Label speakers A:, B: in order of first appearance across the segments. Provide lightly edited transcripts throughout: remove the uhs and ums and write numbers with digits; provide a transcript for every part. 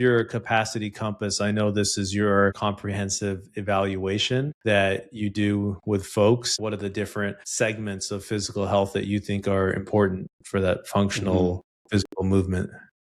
A: Your capacity compass, I know this is your comprehensive evaluation that you do with folks. What are the different segments of physical health that you think are important for that functional physical movement?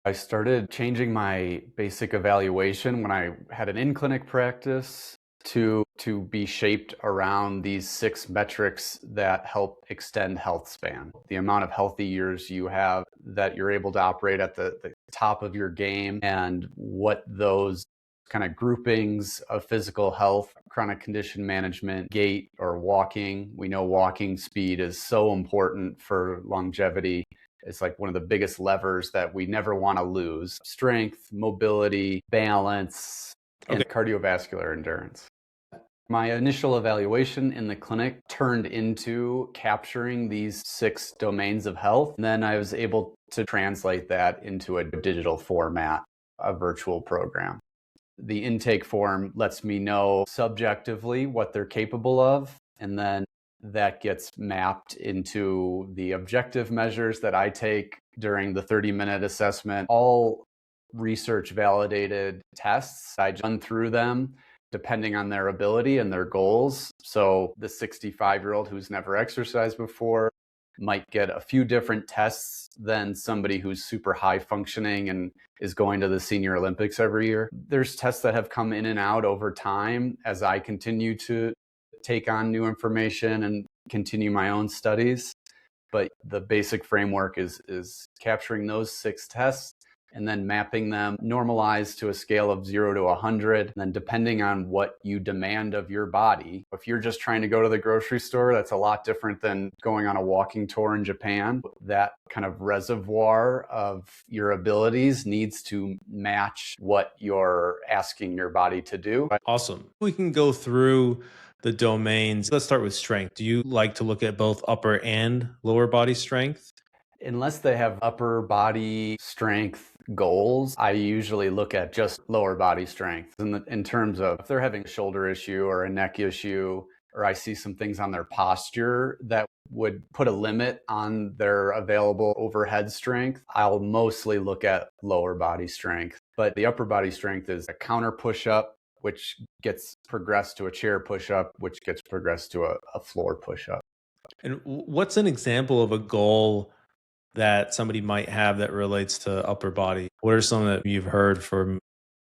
B: I started changing my basic evaluation when I had an in-clinic practice to be shaped around these 6 metrics that help extend health span. The amount of healthy years you have that you're able to operate at the top of your game, and what those kind of groupings of physical health, chronic condition management, gait, or walking. We know walking speed is so important for longevity. It's like one of the biggest levers that we never want to lose. Strength, mobility, balance, and cardiovascular endurance. My initial evaluation in the clinic turned into capturing these 6 domains of health. And then I was able to translate that into a digital format, a virtual program. The intake form lets me know subjectively what they're capable of, and then that gets mapped into the objective measures that I take during the 30-minute assessment. All research validated tests. I run through them depending on their ability and their goals. So the 65-year-old who's never exercised before might get a few different tests than somebody who's super high functioning and is going to the Senior Olympics every year. There's tests that have come in and out over time as I continue to take on new information and continue my own studies. But the basic framework is capturing those 6 tests and then mapping them normalized to a scale of 0 to 100. And then depending on what you demand of your body, if you're just trying to go to the grocery store, that's a lot different than going on a walking tour in Japan. That kind of reservoir of your abilities needs to match what you're asking your body to do.
A: Awesome. We can go through the domains. Let's start with strength. Do you like to look at both upper and lower body strength?
B: Unless they have upper body strength goals, I usually look at just lower body strength. In terms of if they're having a shoulder issue or a neck issue, or I see some things on their posture that would put a limit on their available overhead strength, I'll mostly look at lower body strength. But the upper body strength is a counter push-up, which gets progressed to a chair push-up, which gets progressed to a floor push-up.
A: And what's an example of a goal that somebody might have that relates to upper body? What are some that you've heard from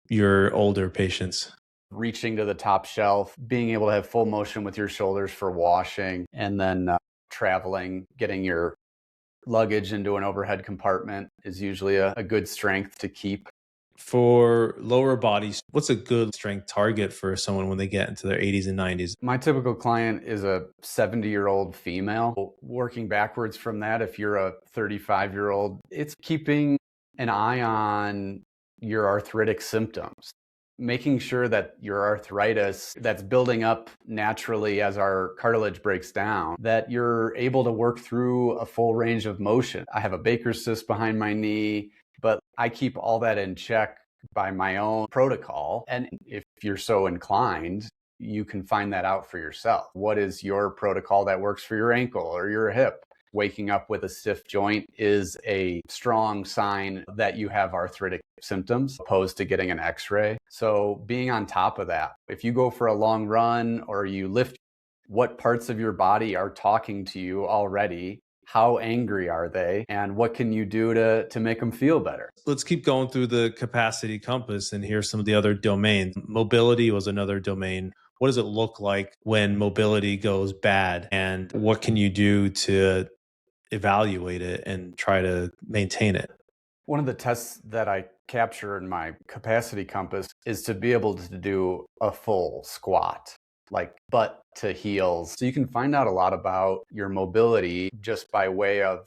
A: your older patients?
B: Reaching to the top shelf, being able to have full motion with your shoulders for washing, and then traveling, getting your luggage into an overhead compartment is usually a good strength to keep.
A: For lower bodies, what's a good strength target for someone when they get into their 80s and 90s?
B: My typical client is a 70-year-old female. Working backwards from that, if you're a 35-year-old, it's keeping an eye on your arthritic symptoms, making sure that your arthritis that's building up naturally as our cartilage breaks down, that you're able to work through a full range of motion. I have a Baker's cyst behind my knee, but I keep all that in check by my own protocol. And if you're so inclined, you can find that out for yourself. What is your protocol that works for your ankle or your hip? Waking up with a stiff joint is a strong sign that you have arthritic symptoms, opposed to getting an x-ray. So being on top of that, if you go for a long run or you lift, what parts of your body are talking to you already? How angry are they? And what can you do to make them feel better?
A: Let's keep going through the capacity compass, and here's some of the other domains. Mobility was another domain. What does it look like when mobility goes bad? And what can you do to evaluate it and try to maintain it?
B: One of the tests that I capture in my capacity compass is to be able to do a full squat, like butt to heels. So you can find out a lot about your mobility just by way of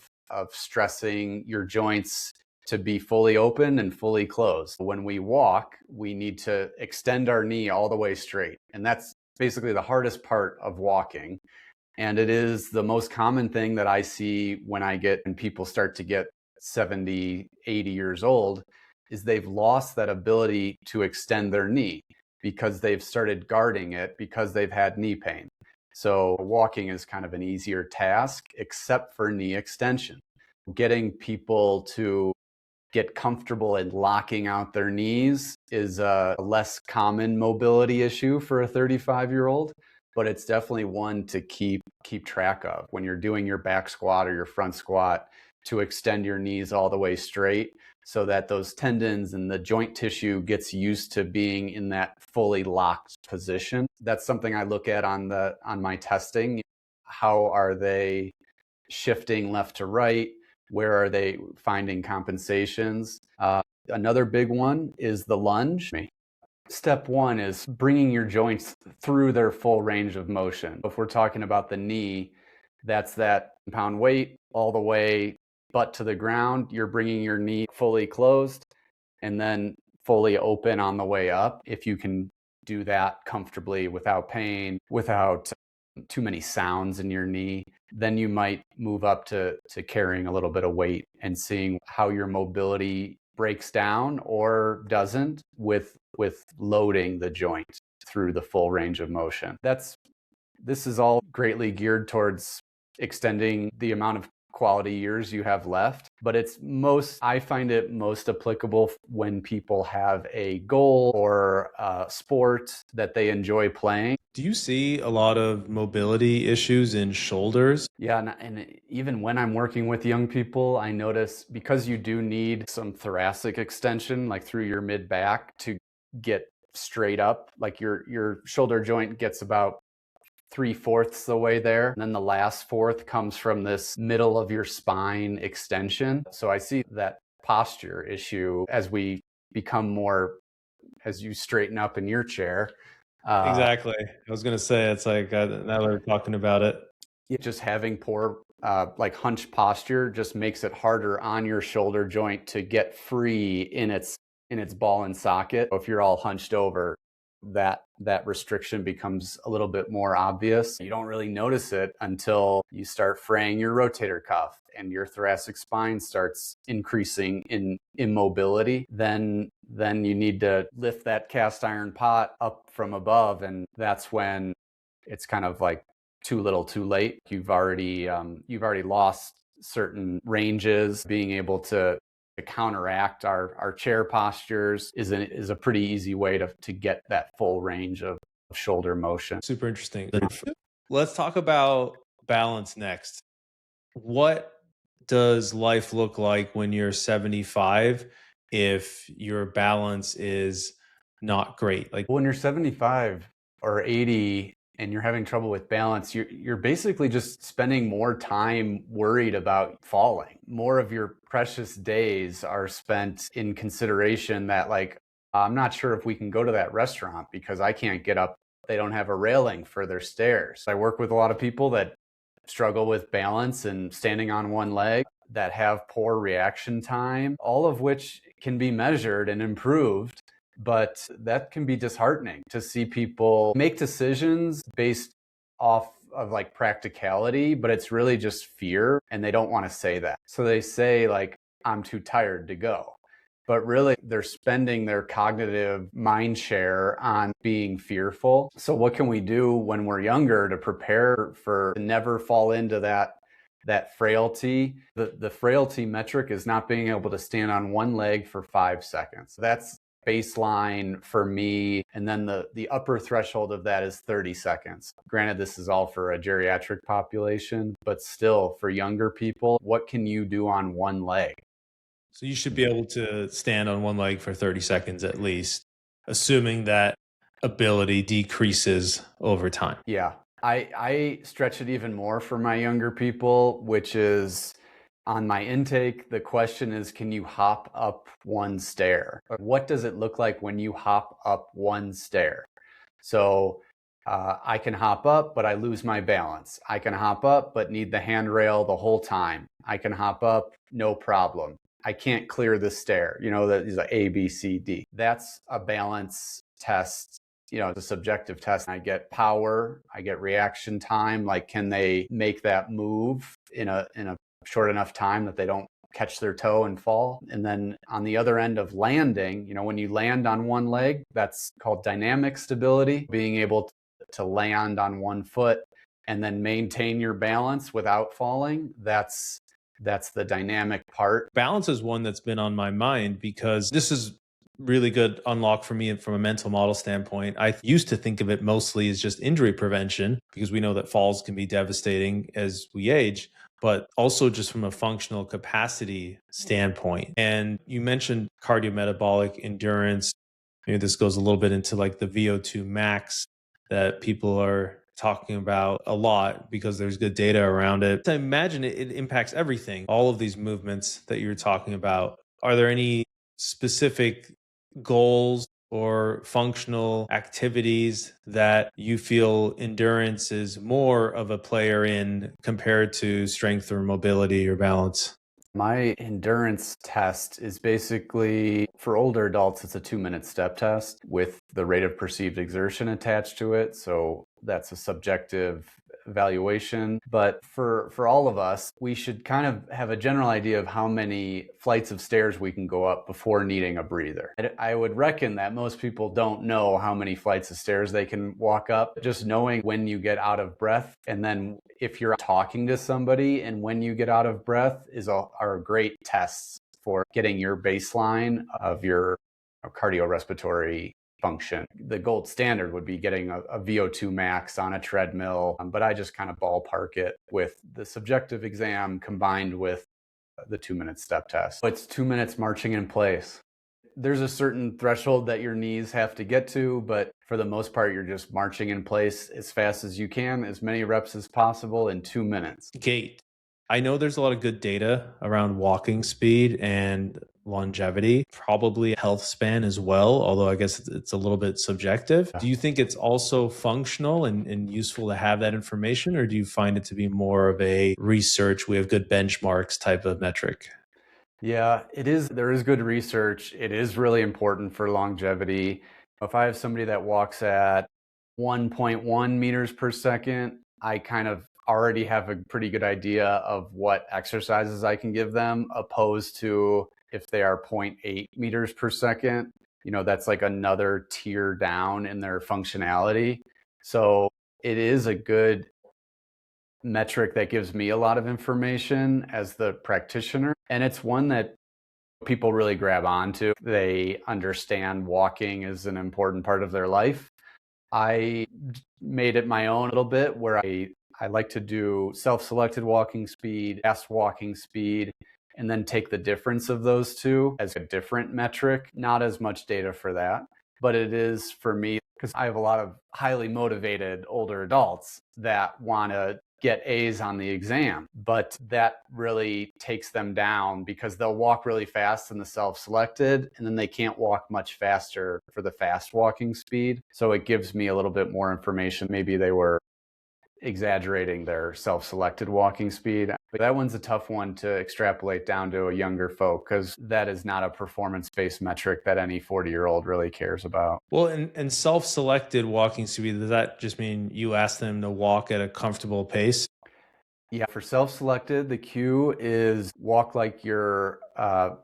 B: stressing your joints to be fully open and fully closed. When we walk, we need to extend our knee all the way straight. And that's basically the hardest part of walking. And it is the most common thing that I see when people start to get 70, 80 years old, is they've lost that ability to extend their knee because they've started guarding it because they've had knee pain. So walking is kind of an easier task, except for knee extension. Getting people to get comfortable in locking out their knees is a less common mobility issue for a 35-year-old, but it's definitely one to keep track of when you're doing your back squat or your front squat, to extend your knees all the way straight so that those tendons and the joint tissue gets used to being in that fully locked position. That's something I look at on my testing. How are they shifting left to right? Where are they finding compensations? Another big one is the lunge. Step one is bringing your joints through their full range of motion. If we're talking about the knee, that's that pound weight all the way butt to the ground. You're bringing your knee fully closed and then fully open on the way up. If you can do that comfortably without pain, without too many sounds in your knee, then you might move up to carrying a little bit of weight and seeing how your mobility breaks down or doesn't with loading the joint through the full range of motion. This is all greatly geared towards extending the amount of quality years you have left, but I find it most applicable when people have a goal or a sport that they enjoy playing.
A: Do you see a lot of mobility issues in shoulders?
B: Yeah, and even when I'm working with young people, I notice because you do need some thoracic extension, like through your mid back, to get straight up. Like your shoulder joint gets about 3/4 the way there. And then the last fourth comes from this middle of your spine extension. So I see that posture issue as we become more, as you straighten up in your chair.
A: Exactly. I was going to say, it's like, now that we're talking about it.
B: Just having poor like hunched posture just makes it harder on your shoulder joint to get free in its ball and socket. If you're all hunched over, that restriction becomes a little bit more obvious. You don't really notice it until you start fraying your rotator cuff and your thoracic spine starts increasing in immobility. Then you need to lift that cast iron pot up from above, and that's when it's kind of like too little too late. You've already lost certain ranges. Being able to counteract our chair postures is a pretty easy way to get that full range of shoulder motion.
A: Super interesting. Let's talk about balance next. What does life look like when you're 75 if your balance is not great? Like
B: when you're 75 or 80 and you're having trouble with balance, you're basically just spending more time worried about falling. More of your precious days are spent in consideration that, like, I'm not sure if we can go to that restaurant because I can't get up. They don't have a railing for their stairs. I work with a lot of people that struggle with balance and standing on one leg, that have poor reaction time, all of which can be measured and improved. But that can be disheartening to see people make decisions based off of like practicality, but it's really just fear, and they don't want to say that. So they say, like, I'm too tired to go. But really, they're spending their cognitive mind share on being fearful. So what can we do when we're younger to prepare to never fall into that frailty? The frailty metric is not being able to stand on one leg for 5 seconds. That's baseline for me. And then the upper threshold of that is 30 seconds. Granted, this is all for a geriatric population, but still for younger people, what can you do on one leg?
A: So you should be able to stand on one leg for 30 seconds at least, assuming that ability decreases over time.
B: Yeah. I stretch it even more for my younger people, which is on my intake. The question is, can you hop up one stair? What does it look like when you hop up one stair? So I can hop up, but I lose my balance. I can hop up, but need the handrail the whole time. I can hop up, no problem. I can't clear the stair. That is a A, B, C, D. That's a balance test. It's a subjective test. I get power, I get reaction time. Like, can they make that move in a short enough time that they don't catch their toe and fall? And then on the other end of landing, when you land on one leg, that's called dynamic stability, being able to land on one foot and then maintain your balance without falling. That's That's the dynamic part.
A: Balance is one that's been on my mind because this is really good unlock for me from a mental model standpoint. I used to think of it mostly as just injury prevention because we know that falls can be devastating as we age, but also just from a functional capacity standpoint. And you mentioned cardiometabolic endurance. Maybe this goes a little bit into like the VO2 max that people are talking about a lot because there's good data around it. I imagine it impacts everything, all of these movements that you're talking about. Are there any specific goals or functional activities that you feel endurance is more of a player in compared to strength or mobility or balance?
B: My endurance test is basically, for older adults, it's a 2-minute step test with the rate of perceived exertion attached to it. So that's a subjective evaluation. But for all of us, we should kind of have a general idea of how many flights of stairs we can go up before needing a breather. I would reckon that most people don't know how many flights of stairs they can walk up. Just knowing when you get out of breath, and then if you're talking to somebody and when you get out of breath are great tests for getting your baseline of your cardiorespiratory function. The gold standard would be getting a VO2 max on a treadmill, but I just kind of ballpark it with the subjective exam combined with the 2-minute step test. It's 2 minutes marching in place. There's a certain threshold that your knees have to get to, but for the most part, you're just marching in place as fast as you can, as many reps as possible in 2 minutes.
A: Gait. I know there's a lot of good data around walking speed and longevity, probably health span as well, although I guess it's a little bit subjective. Do you think it's also functional and useful to have that information, or do you find it to be more of a research, we have good benchmarks type of metric?
B: Yeah, it is. There is good research. It is really important for longevity. If I have somebody that walks at 1.1 meters per second, I kind of already have a pretty good idea of what exercises I can give them, opposed to if they are zero point 0.8 meters per second. That's like another tier down in their functionality. So it is a good metric that gives me a lot of information as the practitioner. And it's one that people really grab onto. They understand walking is an important part of their life. I made it my own a little bit where I like to do self-selected walking speed, fast walking speed, and then take the difference of those two as a different metric. Not as much data for that, but it is for me because I have a lot of highly motivated older adults that want to get A's on the exam, but that really takes them down because they'll walk really fast in the self-selected and then they can't walk much faster for the fast walking speed. So it gives me a little bit more information. Maybe they were exaggerating their self-selected walking speed. But that one's a tough one to extrapolate down to a younger folk because that is not a performance-based metric that any 40-year-old really cares about.
A: Well, and self-selected walking speed, does that just mean you ask them to walk at a comfortable pace?
B: Yeah, for self-selected, the cue is walk like you're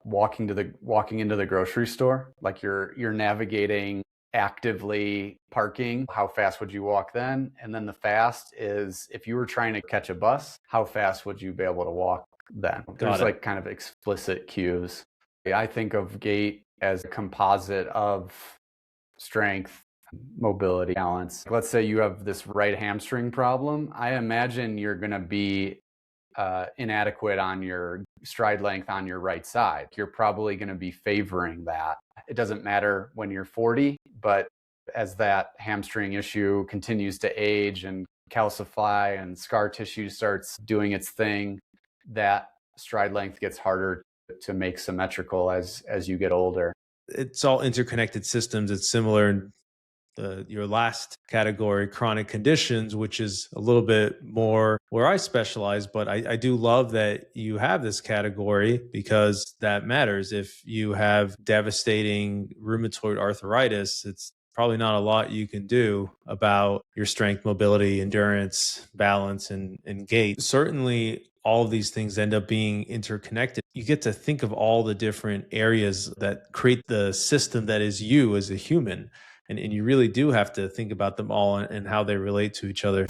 B: walking into the grocery store, like you're navigating actively parking. How fast would you walk then? And then the fast is if you were trying to catch a bus, how fast would you be able to walk then? There's
A: Got it.
B: like kind of explicit cues. I think of Gait as a composite of strength, mobility, balance. Let's say you have this right hamstring problem. I imagine you're going to be inadequate on your stride length on your right side. You're probably going to be favoring that. It doesn't matter when you're 40, but as that hamstring issue continues to age and calcify and scar tissue starts doing its thing, that stride length gets harder to make symmetrical as you get older.
A: It's all interconnected systems. It's similar in your last category, chronic conditions, which is a little bit more where I specialize. But I do love that you have this category because that matters. If you have devastating rheumatoid arthritis, it's probably not a lot you can do about your strength, mobility, endurance, balance, and gait. Certainly, all of these things end up being interconnected. You get to think of all the different areas that create the system that is you as a human. And you really do have to think about them all and how they relate to each other.